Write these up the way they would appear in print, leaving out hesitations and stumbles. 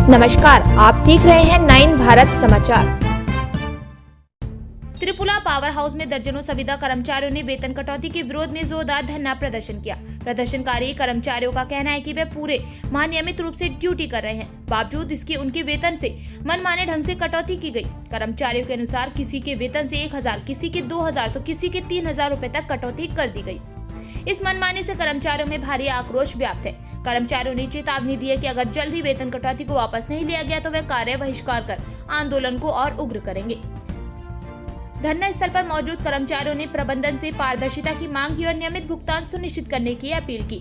नमस्कार, आप देख रहे हैं 9 भारत समाचार। त्रिपुरा पावर हाउस में दर्जनों संविदा कर्मचारियों ने वेतन कटौती के विरोध में जोरदार धरना प्रदर्शन किया। प्रदर्शनकारी कर्मचारियों का कहना है कि वे पूरे माह नियमित रूप से ड्यूटी कर रहे हैं, बावजूद इसके उनके वेतन से मनमाने ढंग से कटौती की गई। कर्मचारियों के अनुसार किसी के वेतन से 1000, किसी के 2000 तो किसी के 3000 रुपए तक कटौती कर दी गई। इस मनमाने से कर्मचारियों में भारी आक्रोश व्याप्त है। कर्मचारियों ने चेतावनी दी है कि अगर जल्द ही वेतन कटौती को वापस नहीं लिया गया तो वे कार्य बहिष्कार कर आंदोलन को और उग्र करेंगे। धरना स्थल पर मौजूद कर्मचारियों ने प्रबंधन से पारदर्शिता की मांग की और नियमित भुगतान सुनिश्चित करने की अपील की।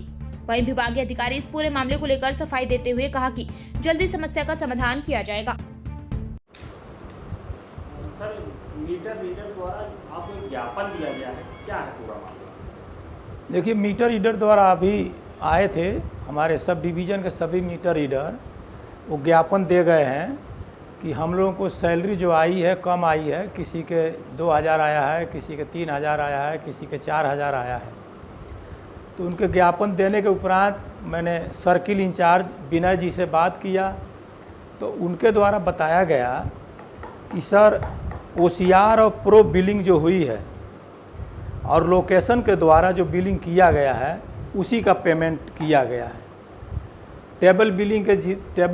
वहीं विभागीय अधिकारी इस पूरे मामले को लेकर सफाई देते हुए कहा कि जल्दी समस्या का समाधान किया जाएगा। सर, मीटर रीडर द्वारा आपको ज्ञापन दिया गया है, क्या है पूरा मामला? देखिए, मीटर रीडर द्वारा अभी आए थे हमारे सब डिवीज़न के सभी मीटर रीडर, वो ज्ञापन दे गए हैं कि हम लोगों को सैलरी जो आई है कम आई है। किसी के 2000 आया है, किसी के 3000 आया है, किसी के 4000 आया है। तो उनके ज्ञापन देने के उपरांत मैंने सर्किल इंचार्ज विनय जी से बात किया, तो उनके द्वारा बताया गया कि सर OCR और प्रो बिलिंग जो हुई है और लोकेशन के द्वारा जो बिलिंग किया गया है उसी का पेमेंट किया गया है। टेबल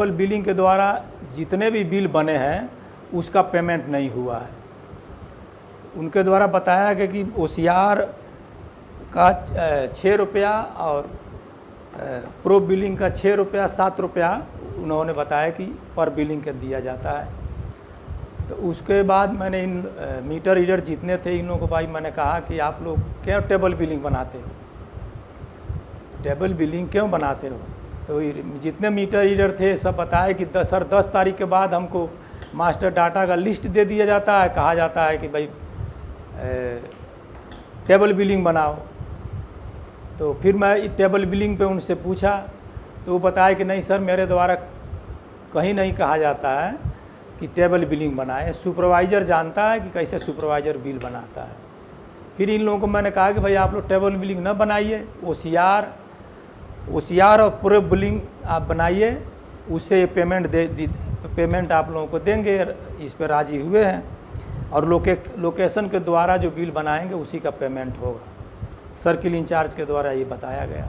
बिलिंग के द्वारा जितने भी बिल बने हैं उसका पेमेंट नहीं हुआ है। उनके द्वारा बताया गया कि OCR का 6 रुपया और प्रो बिलिंग का 6 रुपया 7 रुपया उन्होंने बताया कि पर बिलिंग के दिया जाता है। तो उसके बाद मैंने इन मीटर रीडर जितने थे इन लोगों को भाई मैंने कहा कि आप लोग क्यों टेबल बिलिंग बनाते हो, टेबल बिलिंग क्यों बनाते हो? तो जितने मीटर रीडर थे सब बताए कि 10 तारीख के बाद हमको मास्टर डाटा का लिस्ट दे दिया जाता है, कहा जाता है कि भाई टेबल बिलिंग बनाओ। तो फिर मैं टेबल बिलिंग पे उनसे पूछा तो वो बताया कि नहीं सर, मेरे द्वारा कहीं नहीं कहा जाता है कि टेबल बिलिंग बनाए। सुपरवाइज़र जानता है कि कैसे सुपरवाइज़र बिल बनाता है। फिर इन लोगों को मैंने कहा कि भाई आप लोग टेबल बिलिंग न बनाइए, OCR और पूरे बिलिंग आप बनाइए, उससे पेमेंट आप लोगों को देंगे। इस पर राजी हुए हैं और लोकेशन के द्वारा जो बिल बनाएंगे उसी का पेमेंट होगा। सर्किल इंचार्ज के द्वारा ये बताया गया।